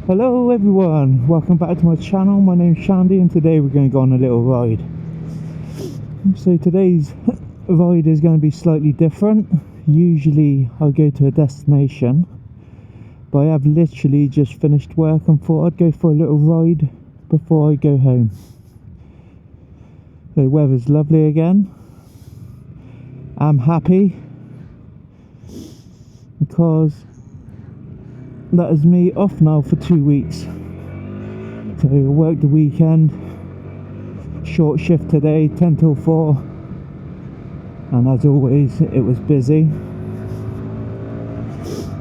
Hello everyone, welcome back to my channel. My name's Shandy and today we're going to go on a little ride. So today's ride is going to be slightly different. Usually I go to a destination, but I have literally just finished work and thought I'd go for a little ride before I go home. The weather's lovely again. I'm happy because that is me off now for 2 weeks. So I worked the weekend, short shift today, 10 till 4, and as always it was busy.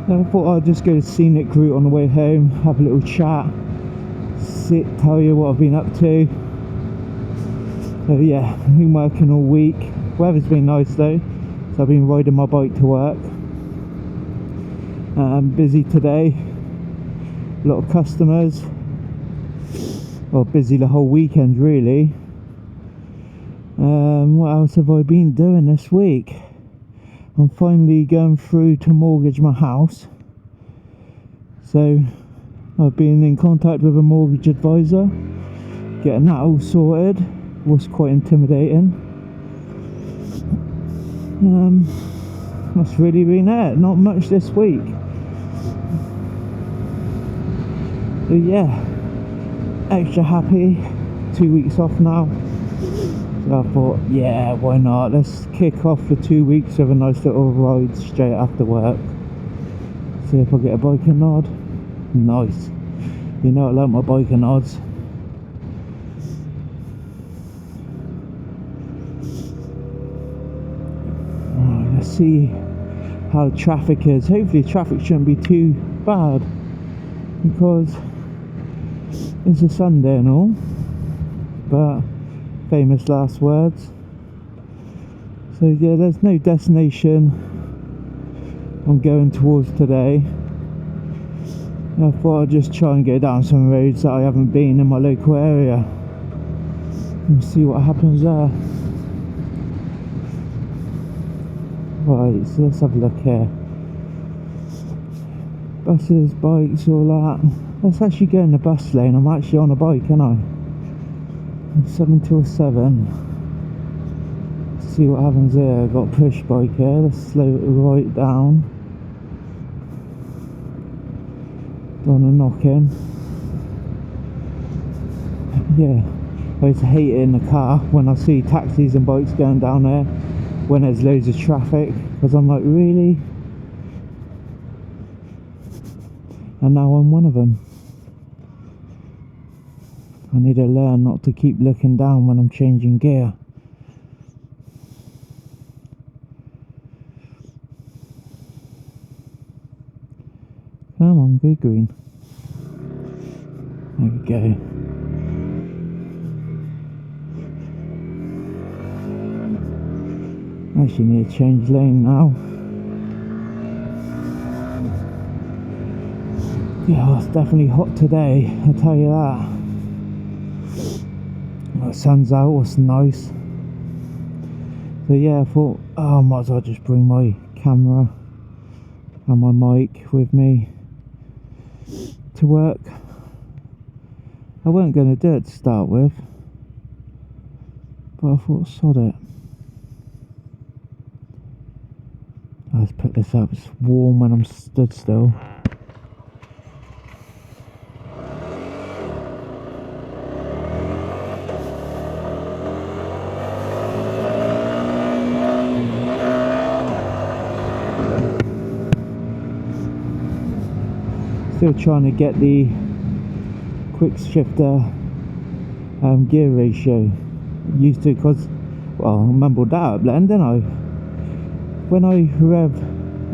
So I thought I'd just go the scenic route on the way home, have a little chat, tell you what I've been up to. So yeah, I've been working all week. Weather's been nice though, so I've been riding my bike to work. I'm busy today, a lot of customers, well, busy the whole weekend really. What else have I been doing this week? I'm finally going through to mortgage my house, so I've been in contact with a mortgage advisor, getting that all sorted. Was quite intimidating. That's really been it, not much this week. So yeah, extra happy, 2 weeks off now. So I thought, yeah, why not? Let's kick off the 2 weeks with a nice little ride straight after work. See if I get a biker nod. Nice. You know I like my biker nods. Right, let's see how the traffic is. Hopefully traffic shouldn't be too bad, because it's a Sunday and all, but famous last words. So yeah, there's no destination I'm going towards today. I thought I'd just try and go down some roads that I haven't been in my local area and see what happens there. Right, so let's have a look here. Buses, bikes, all that. Let's actually go in the bus lane. I'm actually on a bike, aren't I? 7 till 7. Let's see what happens here. I've got a push bike here. Let's slow it right down. Don't want to knock in. Yeah, I used to hate it in the car when I see taxis and bikes going down there when there's loads of traffic, because I'm like, really? And now I'm one of them. I need to learn not to keep looking down when I'm changing gear. Come on, go green. There we go. Actually need to change lane now. Yeah, it's definitely hot today, I'll tell you that. Well, the sun's out, it's nice. So yeah, I thought, oh, I might as well just bring my camera and my mic with me to work. I weren't going to do it to start with, but I thought, sod it. Let's put this up, it's warm when I'm stood still. Still trying to get the quick shifter gear ratio used to, because, well, I mumbled that up then, didn't I? When I rev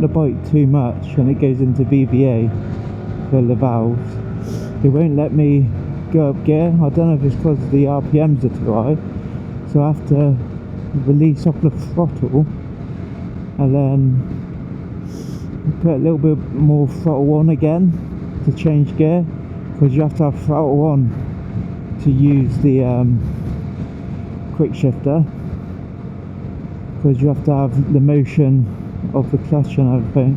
the bike too much and it goes into VVA for the valves, it won't let me go up gear. I don't know if it's because the RPMs are too high, so I have to release off the throttle and then put a little bit more throttle on again to change gear, because you have to have throttle on to use the quick shifter, because you have to have the motion of the clutch and everything.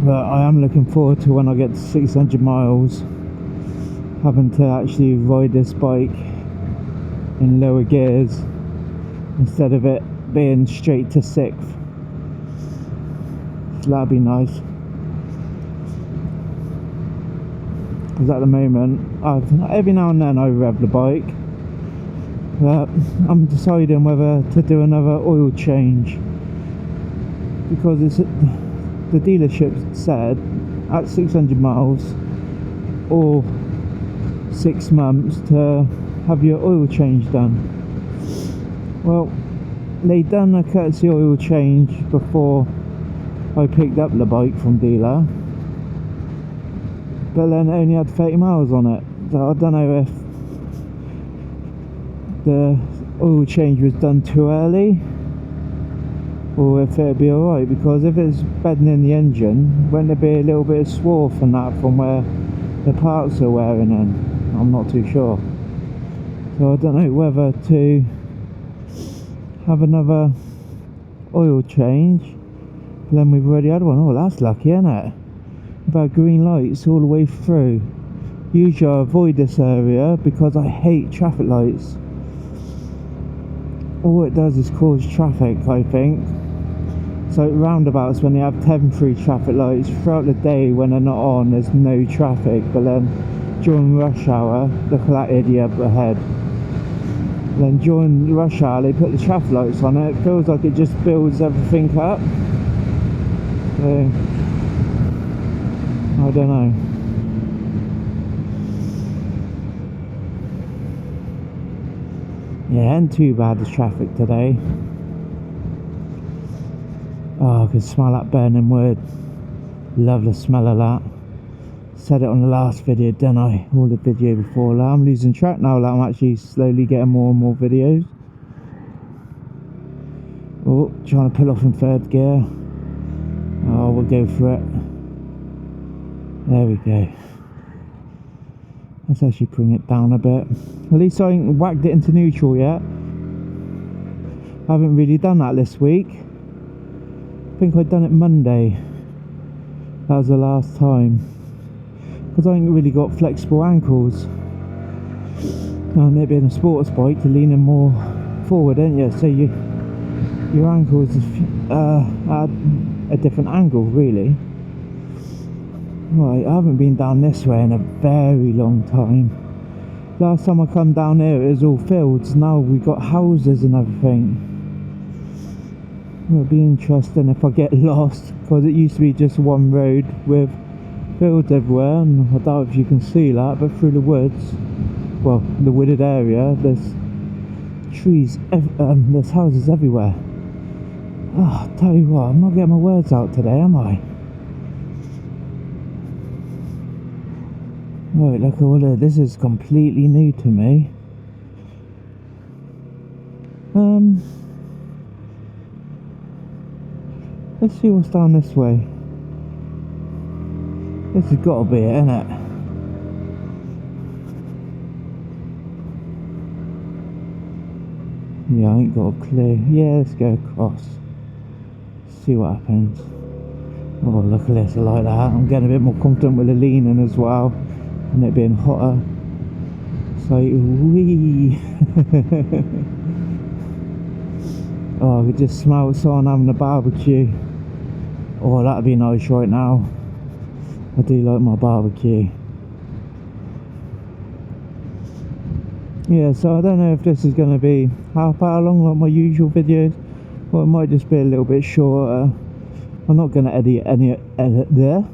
But I am looking forward to when I get to 600 miles having to actually ride this bike in lower gears instead of it being straight to 6th. So that'd be nice, because at the moment every now and then I rev the bike, but I'm deciding whether to do another oil change, because the dealership said at 600 miles or 6 months to have your oil change done. Well, they done a courtesy oil change before I picked up the bike from dealer, but then it only had 30 miles on it, so I don't know if the oil change was done too early or if it'd be alright, because if it's bedding in the engine, won't there be a little bit of swarf and that from where the parts are wearing in? I'm not too sure, so I don't know whether to have another oil change. But then we've already had one. Oh, that's lucky, isn't it? We've had green lights all the way through. Usually I avoid this area because I hate traffic lights. All it does is cause traffic, I think. So roundabouts, when they have temporary traffic lights throughout the day when they're not on, there's no traffic, but then during rush hour, look at that idiot ahead. Then during rush hour they put the traffic lights on it. It feels like it just builds everything up. So I don't know. Yeah, ain't too bad the traffic today. Oh, I can smell that burning wood. Love the smell of that. Said it on the last video, didn't I? All the video before that. I'm losing track now that I'm actually slowly getting more and more videos. Oh, trying to pull off in 3rd gear. Oh, we'll go for it. There we go. Let's actually bring it down a bit. At least I ain't whacked it into neutral yet. I haven't really done that this week. I think I'd done it Monday. That was the last time. Because I ain't really got flexible ankles. And it being a sports bike, you're leaning more forward, ain't you? So your ankles at a different angle, really. Right, I haven't been down this way in a very long time. Last time I come down here it was all fields. Now we've got houses and everything. It'll be interesting if I get lost, because it used to be just one road with fields everywhere, and I doubt if you can see that, but through the woods, well, the wooded area, there's trees, there's houses everywhere. Oh, I'll tell you what, I'm not getting my words out today, am I? Right, look at all that. This is completely new to me. Let's see what's down this way. This has got to be it, innit? Yeah, I ain't got a clue. Yeah, let's go across. See what happens. Oh, look at this, I like that. I'm getting a bit more confident with the leaning as well, and it being hotter. So, wee. Oh, I could just smell someone having a barbecue. Oh, that'd be nice right now. I do like my barbecue. Yeah, so I don't know if this is going to be half hour long like my usual videos, or it might just be a little bit shorter. I'm not going to edit there.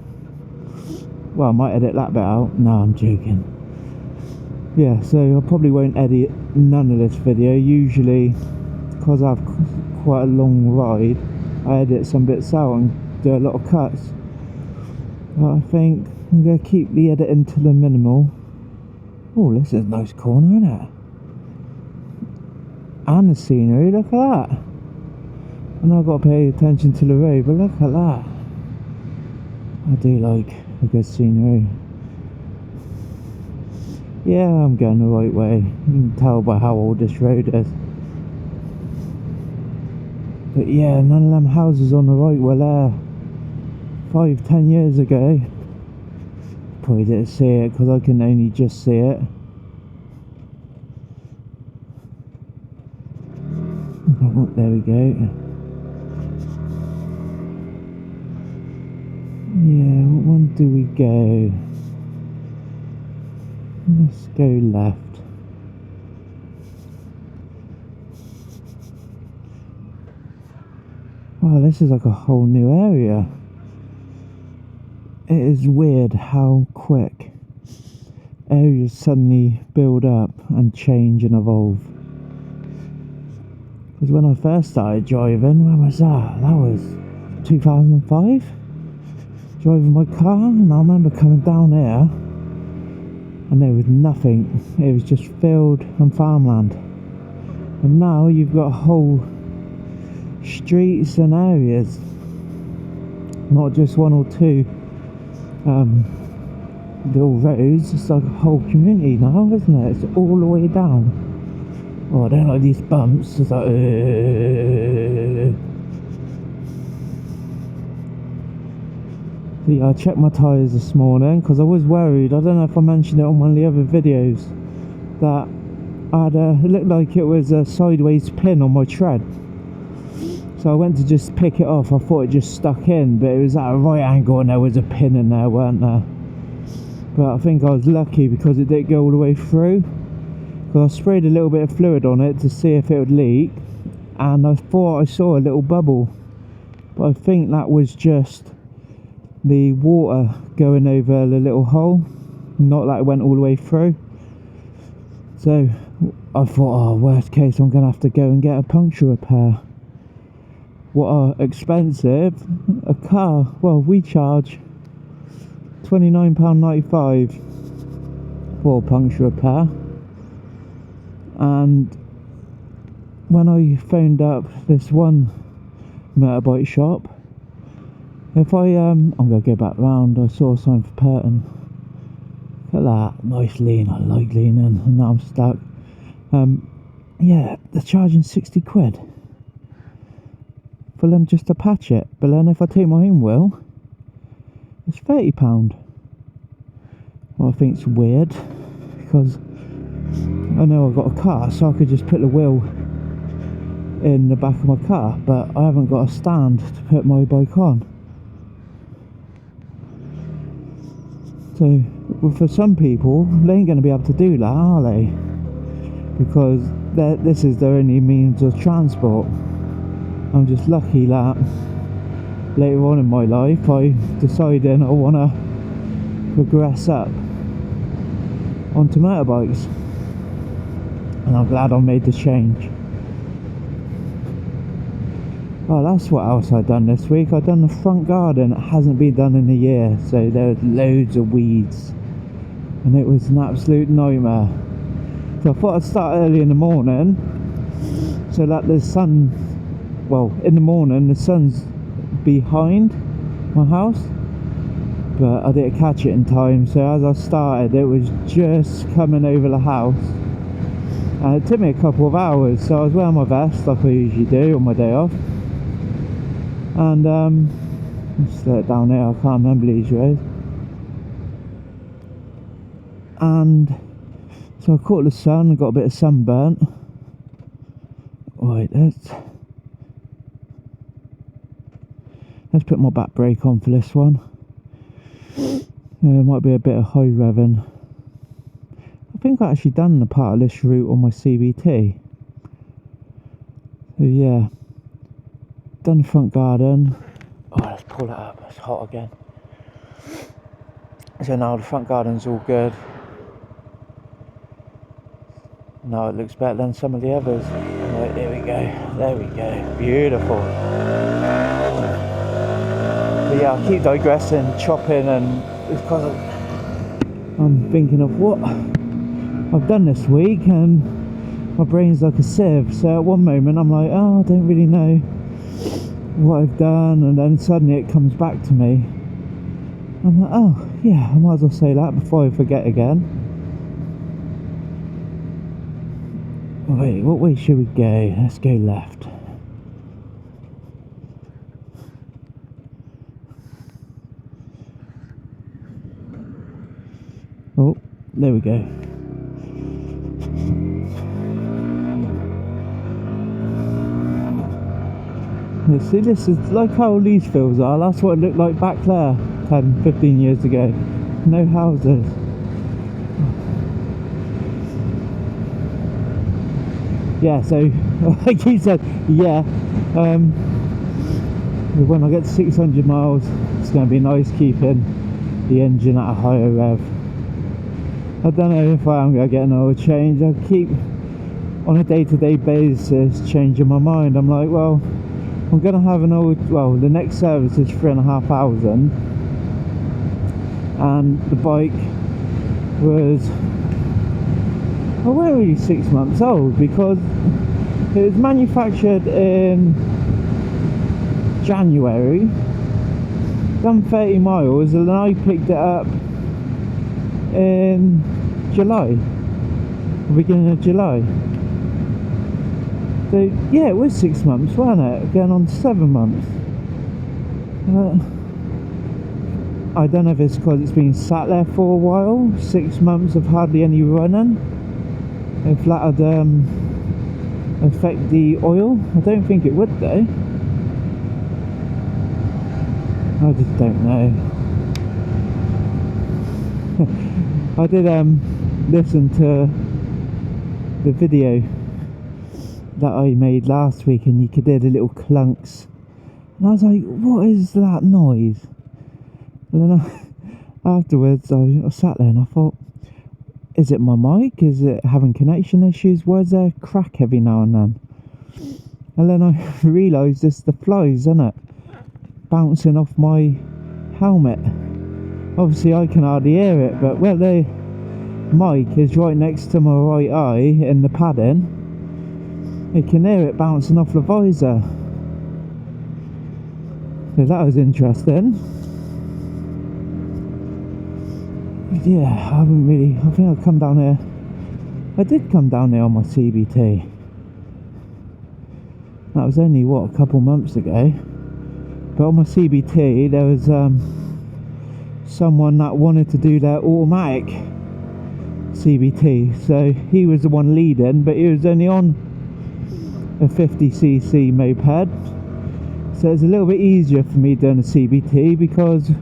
Well, I might edit that bit out. No, I'm joking. Yeah, so I probably won't edit none of this video. Usually, because I have quite a long ride, I edit some bits out and do a lot of cuts. But I think I'm going to keep the editing to the minimal. Oh, this is a nice corner, isn't it? And the scenery, look at that. And I've got to pay attention to the road, but look at that. I do like a good scenery. Yeah, I'm going the right way. You can tell by how old this road is. But yeah, none of them houses on the right were there 5-10 years ago. Probably didn't see it because I can only just see it. Oh, there we go. Yeah, what one do we go? Let's go left. Wow, this is like a whole new area. It is weird how quick areas suddenly build up and change and evolve. Because when I first started driving, when was that? That was 2005? Driving my car, and I remember coming down here and there was nothing. It was just field and farmland. And now you've got whole streets and areas, not just one or two little roads. It's like a whole community now, isn't it? It's all the way down. Oh, I don't like these bumps. It's like So yeah, I checked my tyres this morning because I was worried. I don't know if I mentioned it on one of the other videos, that I had it looked like it was a sideways pin on my tread. So I went to just pick it off. I thought it just stuck in, but it was at a right angle and there was a pin in there, weren't there? But I think I was lucky because it didn't go all the way through. Because I sprayed a little bit of fluid on it to see if it would leak, and I thought I saw a little bubble, but I think that was just the water going over the little hole, not that it went all the way through. So I thought, oh, worst case, I'm going to have to go and get a puncture repair. What are expensive? A car, well, we charge £29.95 for a puncture repair. And when I phoned up this one motorbike shop, if I'm going to go back round, I saw a sign for Purton. Look at that, nice lean. I like leaning, and now I'm stuck. Yeah, they're charging 60 quid for them just to patch it, but then if I take my own wheel, it's £30. Well, I think it's weird because I know I've got a car, so I could just put the wheel in the back of my car, but I haven't got a stand to put my bike on. So for some people, they ain't going to be able to do that, are they? Because this is their only means of transport. I'm just lucky that later on in my life I decided I want to progress up onto motorbikes, and I'm glad I made the change. Oh, that's what else I've done this week. I've done the front garden. It hasn't been done in a year, so there's loads of weeds and it was an absolute nightmare. So I thought I'd start early in the morning so that the sun, well, in the morning the sun's behind my house, but I didn't catch it in time, so as I started it was just coming over the house, and it took me a couple of hours. So I was wearing my vest like I usually do on my day off, and just let it down there, I can't remember these roads, and so I caught the sun and got a bit of sunburnt. Right, let's put my back brake on for this one. There might be a bit of high revving. I think I've actually done the part of this route on my CBT. So yeah, done the front garden. Oh, let's pull it up, it's hot again. So now the front garden's all good. Now it looks better than some of the others. Right, there we go, beautiful. But yeah, I keep digressing, chopping, and it's because I'm thinking of what I've done this week, and my brain's like a sieve. So at one moment I'm like, oh, I don't really know what I've done, and then suddenly it comes back to me. I'm like, oh yeah, I might as well say that before I forget again. Wait, what way should we go? Let's go left. there we go. Yeah, see, this is like how these fields are. That's what it looked like back there 10, 15 years ago. No houses. Yeah, so like you said, yeah, when I get to 600 miles, it's going to be nice keeping the engine at a higher rev. I don't know if I am going to get an oil change. I keep, on a day-to-day basis, changing my mind. I'm like, well, I'm going to have an oil, well, the next service is 3,500, and the bike was, well, we're only 6 months old, because it was manufactured in January, done 30 miles, and then I picked it up in July, the beginning of July. So yeah, it was 6 months, wasn't it? Going on 7 months. I don't know if it's because it's been sat there for a while. 6 months of hardly any running. If that would affect the oil, I don't think it would though. I just don't know. I did listen to the video that I made last week, and you could hear the little clunks, and I was like, what is that noise? And then afterwards I sat there and I thought, is it my mic? Is it having connection issues? Why is there a crack every now and then? And then I realised it's the flies, isn't it? Bouncing off my helmet. Obviously I can hardly hear it, but where the mic is right next to my right eye in the padding, you can hear it bouncing off the visor. So that was interesting. Yeah, I haven't really, I think I've come down here. I did come down here on my CBT. That was only, what, a couple months ago. But on my CBT there was someone that wanted to do their automatic CBT. So he was the one leading, but he was only on a 50cc moped. So it's a little bit easier for me doing a CBT, because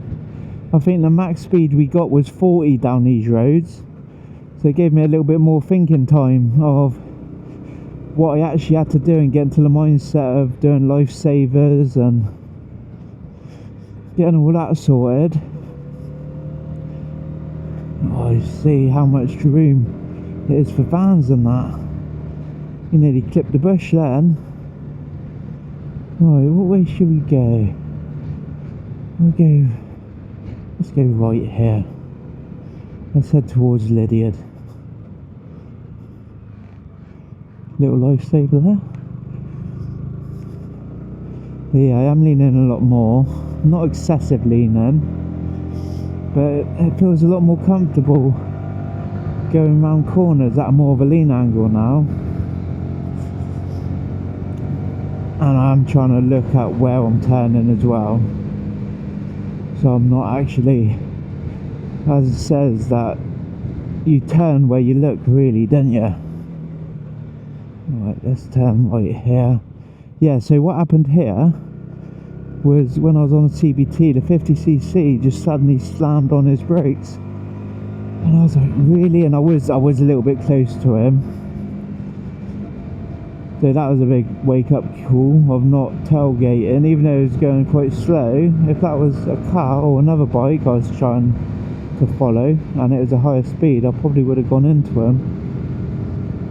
I think the max speed we got was 40 down these roads. So it gave me a little bit more thinking time of what I actually had to do and get into the mindset of doing lifesavers and getting all that sorted. Oh, you see how much room it is for vans and that. You nearly clipped the bush then. Right, what way should we go? Let's go right here. Let's head towards Lydiard. Little lifesaver there. Yeah, I am leaning a lot more. Not excessive leaning, but it feels a lot more comfortable going round corners at a more of a lean angle now. And I'm trying to look at where I'm turning as well, so I'm not actually, as it says that you turn where you look, really, don't you? Right, let's turn right here. Yeah, so what happened here was when I was on the CBT, the 50cc just suddenly slammed on his brakes, and I was like, really? And I was a little bit close to him. So that was a big wake-up call of not tailgating, even though it was going quite slow. If that was a car or another bike I was trying to follow and it was a higher speed, I probably would have gone into him.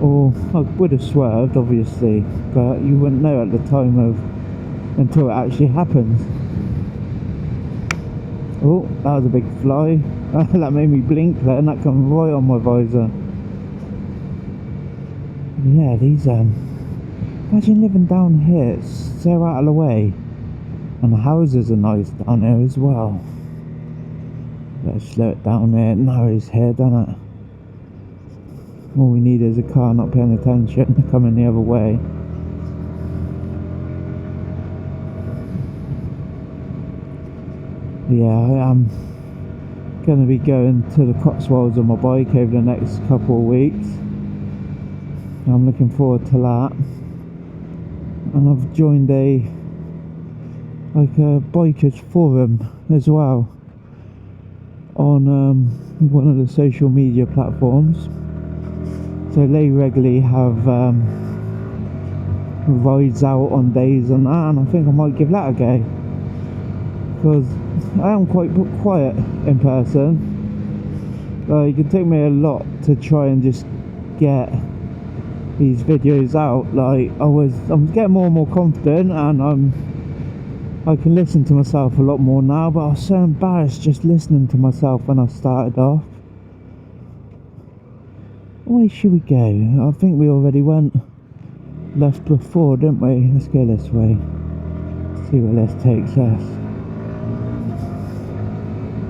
Or I would have swerved, obviously, but you wouldn't know at the time until it actually happens. Oh, that was a big fly. That made me blink there, and that come right on my visor. Yeah, these imagine living down here, it's so out of the way, and the houses are nice down here as well. Let's slow it down there, it narrows here, doesn't it? All we need is a car not paying attention, coming the other way. Yeah, I am going to be going to the Cotswolds on my bike over the next couple of weeks. I'm looking forward to that. And I've joined a bikers forum as well on one of the social media platforms. So they regularly have rides out on days and that, and I think I might give that a go, because I am quite quiet in person. Like, it took me a lot to try and just get these videos out. Like, I'm getting more and more confident, and I can listen to myself a lot more now, but I was so embarrassed just listening to myself when I started off. Where should we go? I think we already went left before, didn't we? Let's go this way. See where this takes us.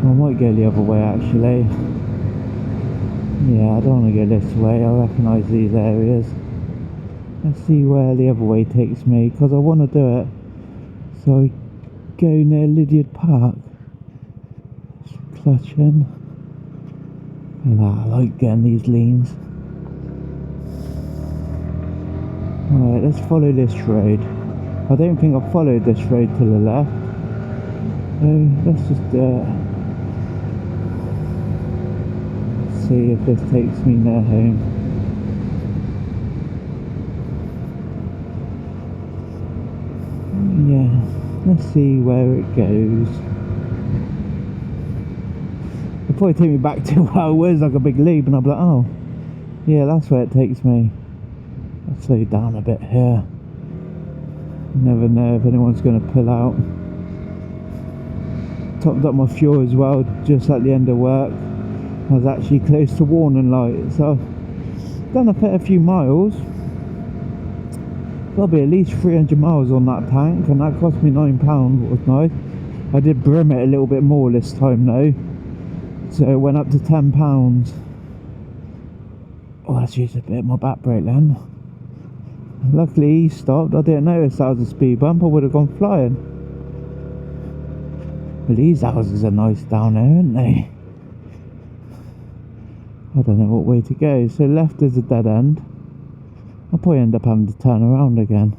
I might go the other way actually. Yeah, I don't want to go this way. I recognise these areas. Let's see where the other way takes me, because I want to do it. So I go near Lydiard Park. Just clutch in. I like getting these leans. Alright, let's follow this road. I don't think I've followed this road to the left. So let's just do it. See if this takes me near home. Yeah, let's see where it goes. It'll probably take me back to where I was, like a big loop, and I'll be like, oh, yeah, that's where it takes me. I'll slow down a bit here. You never know if anyone's going to pull out. Topped up my fuel as well just at the end of work. I was actually close to warning light, so I've done a fair few miles. There'll be at least 300 miles on that tank, and that cost me £9, what was nice. I did brim it a little bit more this time though, so it went up to £10. Oh, that's used a bit of my back brake then. Luckily he stopped. I didn't notice that was a speed bump. I would have gone flying. But these houses are nice down there, aren't they? I don't know what way to go. So left is a dead end. I'll probably end up having to turn around again.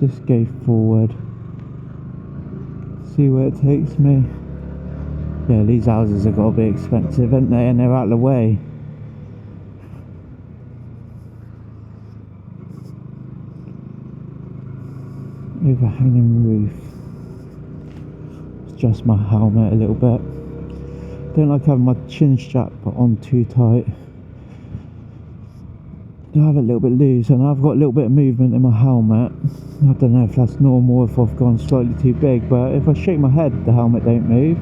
Let's just go forward. See where it takes me. Yeah, these houses have got to be expensive, haven't they? And they're out of the way. Overhanging roof. Adjust my helmet a little bit. Don't like having my chin strap on too tight. I have it a little bit loose, and I've got a little bit of movement in my helmet. I don't know if that's normal, if I've gone slightly too big, but if I shake my head, the helmet don't move.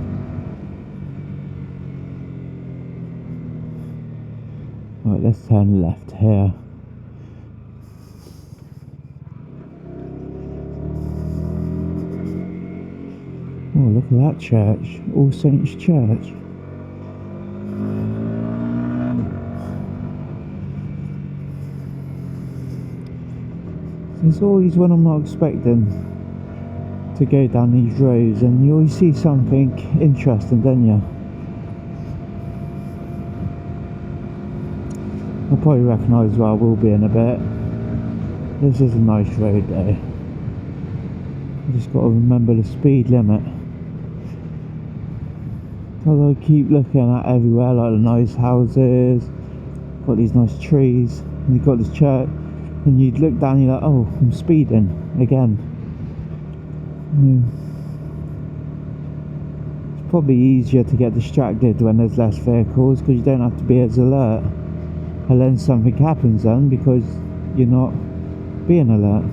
Right, let's turn left here. Oh, look at that church. All Saints Church. It's always when I'm not expecting to go down these roads, and you always see something interesting, don't you? I'll probably recognise where I will be in a bit. This is a nice road though. I just got to remember the speed limit. Because I keep looking at everywhere, like the nice houses, got these nice trees, and you've got this church, and you'd look down and you're like, oh, I'm speeding again. It's probably easier to get distracted when there's less vehicles, because you don't have to be as alert. And then something happens then, because you're not being alert.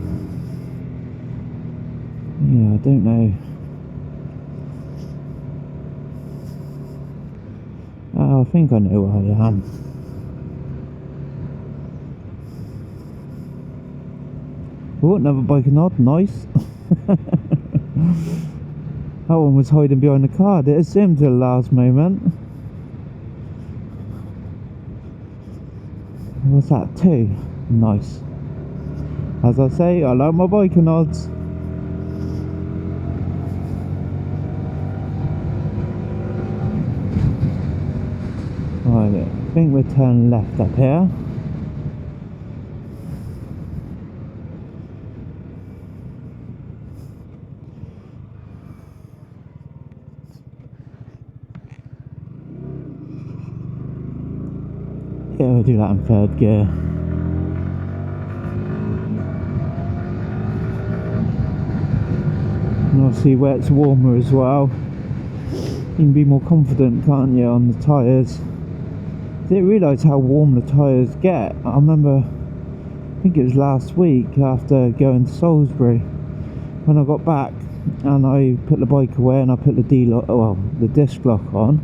Yeah, I don't know. I think I know where I am. Oh, another bike and odd, nice. That one was hiding behind the car. It assumed till the last moment. What's that? 2? Nice. As I say, I like my bike and odds. I think we're turning left up here. Yeah, we'll do that in third gear. And obviously where it's warmer as well, you can be more confident, can't you, on the tyres. I didn't realise how warm the tyres get. I remember, I think it was last week after going to Salisbury, when I got back and I put the bike away and I put the the disc lock on.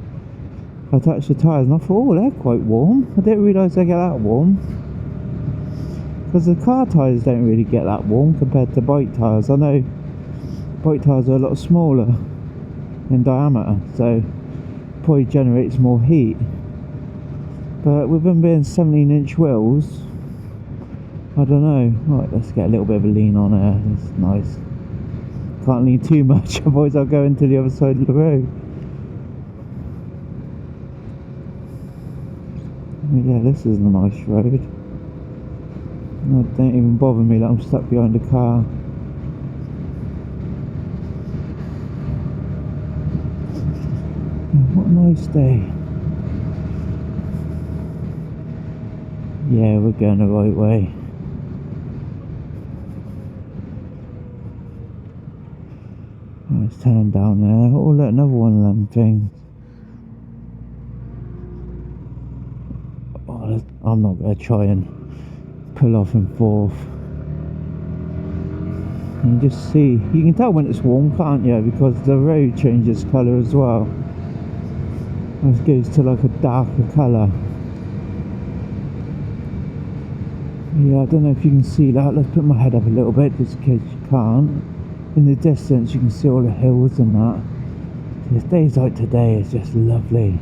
I touched the tyres and I thought, oh, they're quite warm. I didn't realise they get that warm, because the car tyres don't really get that warm compared to bike tyres. I know bike tyres are a lot smaller in diameter, so it probably generates more heat. But with them being 17-inch wheels, I don't know. Right, let's get a little bit of a lean on there. That's nice. Can't lean too much, otherwise I'll go into the other side of the road. Yeah, this is a nice road. No, don't even bother me that I'm stuck behind a car. What a nice day. Yeah, we're going the right way. Let's turn down there. Oh look, another one of them things. Oh, I'm not going to try and pull off in fourth. You just see, you can tell when it's warm, can't you, because the road changes colour as well. It goes to like a darker colour. Yeah, I don't know if you can see that. Let's put my head up a little bit just in case you can't. In the distance you can see all the hills and that. Just days like today is just lovely.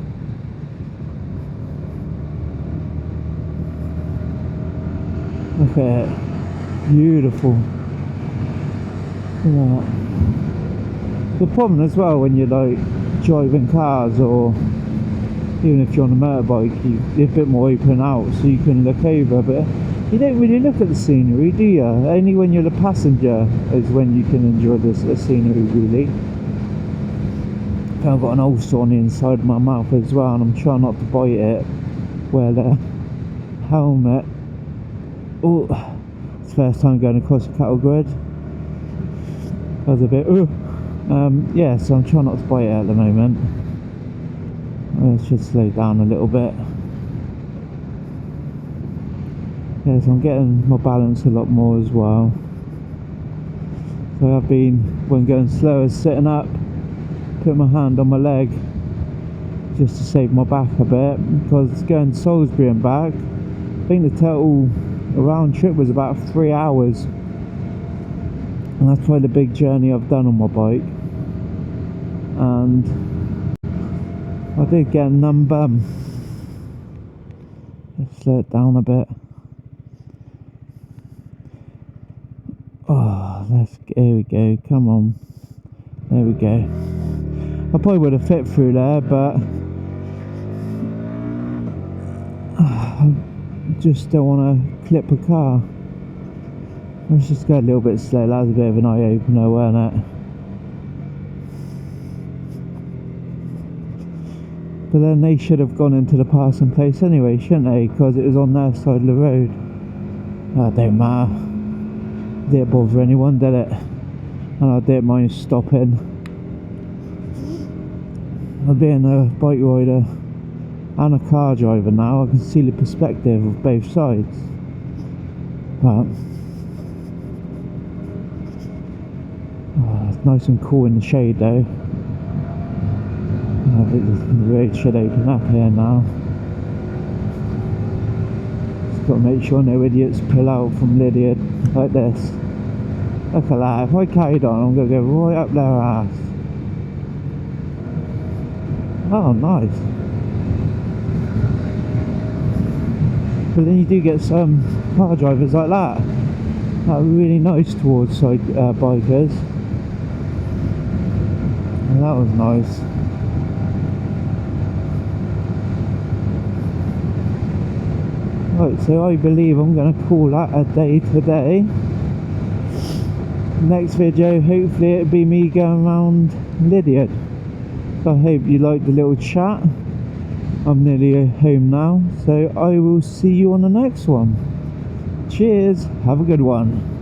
Look at it, beautiful. Look at that. The problem as well when you're like driving cars, or even if you're on a motorbike, you're a bit more open out so you can look over, but you don't really look at the scenery, do you? Only when you're the passenger is when you can enjoy the scenery, really. I've got an ulcer on the inside of my mouth as well, and I'm trying not to bite it. Wear the helmet. Oh, it's the first time going across a cattle grid. I was a bit, yeah, so I'm trying not to bite it at the moment. I should slow down a little bit. Yeah, so I'm getting my balance a lot more as well. So I've been, when going slower, sitting up, putting my hand on my leg just to save my back a bit, because going to Salisbury and back, I think the total round trip was about 3 hours, and that's probably the big journey I've done on my bike. And I did get a numb bum. Let's slow it down a bit. Oh, here we go, come on. There we go. I probably would have fit through there, but I just don't want to clip a car. Let's just go a little bit slow. That was a bit of an eye-opener, wasn't it? But then they should have gone into the passing place anyway, shouldn't they? Because it was on their side of the road. Oh, don't matter. Didn't bother anyone, did it? And I didn't mind stopping. Being a bike rider and a car driver now, I can see the perspective of both sides. But it's nice and cool in the shade though. I think the road should open up here now. Just got to make sure no idiots pull out from Lydia like this. Look at that, if I carried on I'm going to go right up their ass. Oh, nice. But then you do get some car drivers like that are really nice towards bikers. And that was nice. so I believe I'm going to call that a day today. Next video, hopefully it'll be me going around Lydiard. So I hope you liked the little chat. I'm nearly home now, so I will see you on the next one. Cheers, have a good one.